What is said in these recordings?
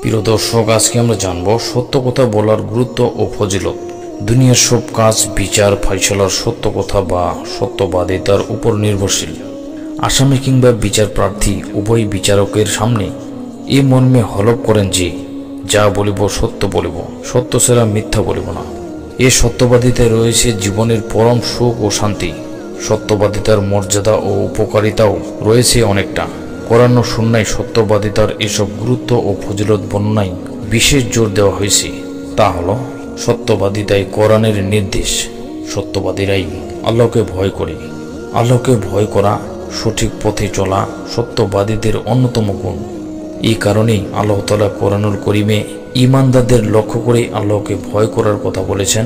প্রিয় দর্শক, আজকে আমরা জানব সত্য কথা বলার গুরুত্ব ও ফজিলত। দুনিয়ার সব কাজ বিচার ফাইসালার সত্য কথা বা সত্যবাদিতার উপর নির্ভরশীল। আসামি কিংবা বিচার প্রার্থী উভয় বিচারকের সামনে এ মর্মে হলফ করেন যে, যা বলিব সত্য বলিব, সত্য ছাড়া মিথ্যা বলিব না। এ সত্যবাদিতায় রয়েছে জীবনের পরম সুখ ও শান্তি। সত্যবাদিতার মর্যাদা ও উপকারিতাও রয়েছে অনেকটা। কোরআন ও সুন্নাহয় সত্যবাদিতার এসব গুরুত্ব ও ফজিলত বর্ণনায় বিশেষ জোর দেওয়া হয়েছে। তা হল, সত্যবাদিতায় কোরআনের নির্দেশ, সত্যবাদীরাই আল্লাহকে ভয় করে। আল্লাহকে ভয় করা, সঠিক পথে চলা সত্যবাদীদের অন্যতম গুণ। এই কারণেই আল্লাহ তাআলা কোরআনুল কারীমে ঈমানদারদের লক্ষ্য করে আল্লাহকে ভয় করার কথা বলেছেন,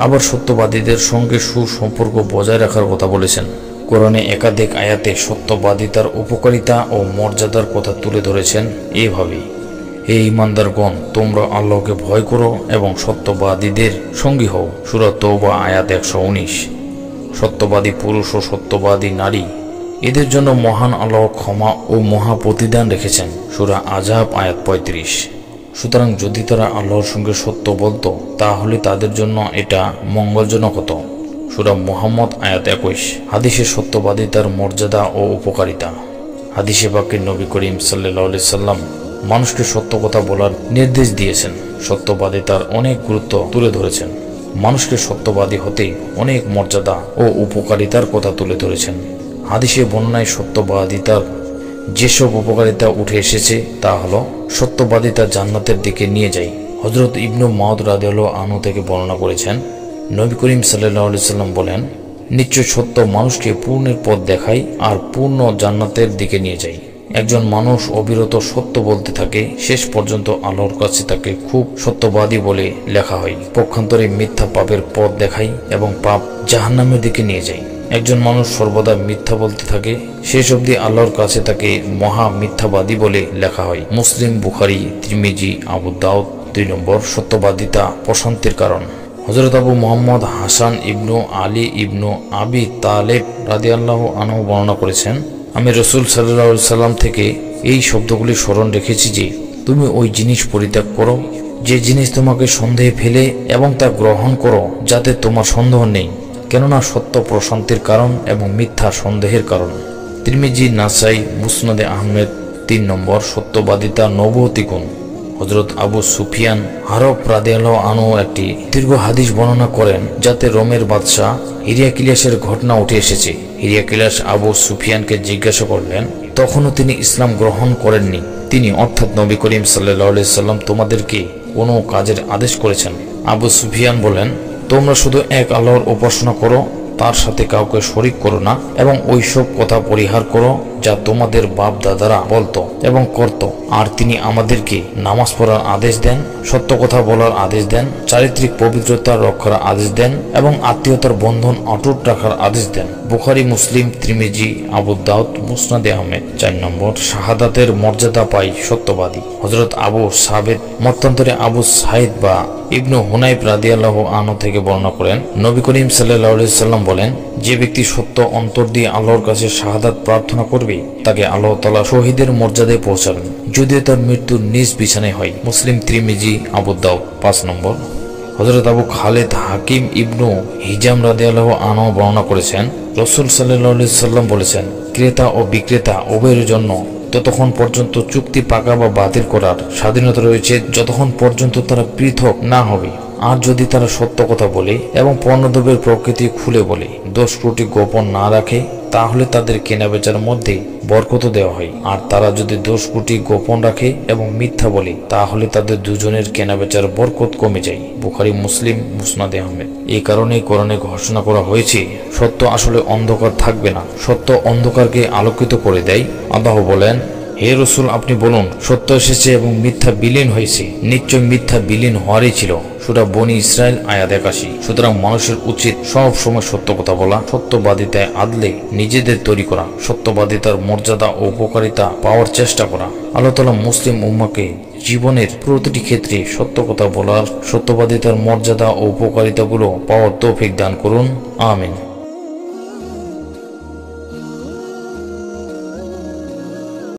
আবার সত্যবাদীদের সঙ্গে সুসম্পর্ক বজায় রাখার কথা বলেছেন। কোরআনে একাধিক আয়াতে সত্যবাদিতার উপকারিতা ও মর্যাদার কথা তুলে ধরেছেন এভাবে: হে ঈমানদারগণ, তোমরা আল্লাহকে ভয় করো এবং সত্যবাদীদের সঙ্গী হও। সূরা তাওবা আয়াত 119। সত্যবাদী পুরুষ ও সত্যবাদী নারী, এদের জন্য মহান আল্লাহ ক্ষমা ও মহা প্রতিদান রেখেছেন। সূরা আহজাব আয়াত 35। সুতরাং যদি তারা আল্লাহর সঙ্গে সত্য বলতো, তাহলে তাদের জন্য এটা মঙ্গলজনক হতো। সূরা মুহাম্মদ আয়াত 21। হাদিসে সত্যবাদিতার মর্যাদা ও উপকারিতা। হাদিসে পাকে নবী করিম সাল্লাল্লাহু আলাইহি সাল্লাম মানুষকে সত্য কথা বলার নির্দেশ দিয়েছেন। সত্যবাদিতার অনেক গুরুত্ব তুলে ধরেছেন। মানুষকে সত্যবাদী হতে অনেক মর্যাদা ও উপকারিতার কথা তুলে ধরেছেন। হাদিসে বর্ণনায় সত্যবাদিতার যেসব উপকারিতা উঠে এসেছে তা হলো, সত্যবাদিতা জান্নাতের দিকে নিয়ে যায়। হযরত ইবনু মাউদ রাদিয়াল্লাহু আনহু থেকে বর্ণনা করেছেন, নবী করিম সাল্লাল্লাহু আলাইহি সাল্লাম বলেন, নিশ্চয় সত্য মানুষকে পূর্ণের পথ দেখায় আর পূর্ণ জান্নাতের দিকে নিয়ে যায়। একজন মানুষ অবিরত সত্য বলতে থাকে, শেষ পর্যন্ত আল্লাহর কাছে তাকে খুব সত্যবাদী বলে লেখা হয়। পক্ষান্তরে মিথ্যা পাপের পথ দেখায় এবং পাপ জাহান্নামের দিকে নিয়ে যায়। একজন মানুষ সর্বদা মিথ্যা বলতে থাকে, শেষ অবধি আল্লাহর কাছে তাকে মহা মিথ্যাবাদী বলে লেখা হয়। মুসলিম, বুখারী, তিরমিজি, আবু দাউদ। 2 নম্বর, সত্যবাদিতা প্রশান্তির কারণ। হযরত আবু মুহাম্মদ হাসান ইবনু আলী ইবনু আবি তালেব রাদিয়াল্লাহু আনহু বর্ণনা করেছেন, আমি রাসূল সাল্লাল্লাহু আলাইহি সাল্লাম থেকে এই শব্দগুলি স্মরণ রেখেছি যে, তুমি ওই জিনিস পরিত্যাগ করো যে জিনিস তোমাকে সন্দেহে ফেলে এবং তা গ্রহণ করো যাতে তোমার সন্দেহ নেই, কেননা সত্য প্রশান্তির কারণ এবং মিথ্যা সন্দেহের কারণ। তিরমিজি, নাসাই, মুসনাদে আহমেদ। 3 নম্বর, সত্যবাদিতা নবুয়তি গুণ। হযরত আবু সুফিয়ান হারব রাদিয়াল্লাহু আনহু একটি দীর্ঘ হাদিস বর্ণনা করেন, যাতে রোমের বাদশাহ হিরিয়াকিলিয়াসের ঘটনা উঠে এসেছে। হিরিয়াকিলিয়াস আবু সুফিয়ানকে জিজ্ঞাসা করলেন, তখনও তিনি ইসলাম গ্রহণ করেননি। তিনি অর্থাৎ নবী করিম সাল্লাল্লাহু আলাইহি সাল্লাম তোমাদেরকে কোনো কাজের আদেশ করেছেন? আবু সুফিয়ান বলেন, তোমরা শুধু এক আল্লাহর উপাসনা করো, তার সাথে কাউকে শরীক করো না এবং ওইসব কথা পরিহার করো যা তোমাদের বাপ দাদারা বলতো এবং করত। আর তিনি আমাদেরকে নামাজ পড়ার আদেশ দেন, সত্য কথা বলার আদেশ দেন, চারিত্রিক পবিত্রতা রক্ষার আদেশ দেন এবং আত্মীয়তার বন্ধন অটুট রাখার আদেশ দেন। বুখারী, মুসলিম, তিরমিজি, আবু দাউদ, মুসনাদে আহমেদ। 4 নম্বর, শাহাদাতের মর্যাদা পায় সত্যবাদী। হযরত আবু সাবেত মতান্তরে আবু সাইদ বা ইবনু হুনাইব রাদিয়াল্লাহু আনহু থেকে বর্ণনা করেন, নবী করিম সাল্লাল্লাহু আলাইহি সাল্লাম বলেন, যে ব্যক্তি সত্য অন্তর দিয়ে আল্লাহর কাছে শাহাদাত প্রার্থনা করবে, তাকে আল্লাহ তাআলা শহীদের মর্যাদায় পৌঁছাবেন, যদিও তার মৃত্যু নিজ বিছানায় হয়। মুসলিম, তিরমিজি, আবু দাউদ। 5 নম্বর, হযরত আবু খালেদ হাকিম ইবনু হিজাম রাদিয়াল্লাহু আনহু বর্ণনা করেছেন, রাসূল সাল্লাল্লাহু আলাইহি সাল্লাম বলেছেন, ক্রেতা ও বিক্রেতা উভয়ের জন্য ততক্ষণ পর্যন্ত চুক্তি পাকা বা বাতিল করার স্বাধীনতা রয়েছে যতক্ষণ পর্যন্ত তারা পৃথক না হবে। আর যদি তারা সত্য কথা বলে এবং পণ্যদ্রব্যের প্রকৃতি খুলে বলে, দোষ ত্রুটি গোপন না রাখে, তাহলে তাদের কেনাবেচার মধ্যে বরকত দেওয়া হয়। আর তারা যদি দোষ ত্রুটি গোপন রাখে এবং মিথ্যা বলে, তাহলে তাদের দুজনের কেনাবেচার বরকত কমে যায়। বুখারী, মুসলিম, মুসনাদে আহমেদ। এই কারণেই কোরআনে ঘোষণা করা হয়েছে, সত্য আসলে অন্ধকার থাকবে না, সত্য অন্ধকারকে আলোকিত করে দেয়। আল্লাহ বলেন, হে রাসূল, আপনি বলুন, সত্য এসেছে এবং মিথ্যা বিলীন হয়েছে। নিশ্চয় মিথ্যা বিলীন হওয়ারই ছিল। সূরা বনী ইসরাইল আয়াত 81। সুতরাং মানুষের উচিত সব সময় সত্য কথা বলা, সত্যবাদিতায় আদলে নিজেদের তৈরি করা, সত্যবাদিতার মর্যাদা ও উপকারিতা পাওয়ার চেষ্টা করা। আল্লাহ তাআলা মুসলিম উম্মাহকে জীবনের প্রতিটি ক্ষেত্রে সত্য কথা বলার, সত্যবাদিতার মর্যাদা ও উপকারিতাগুলো পাওয়ার তৌফিক দান করুন। আমিন।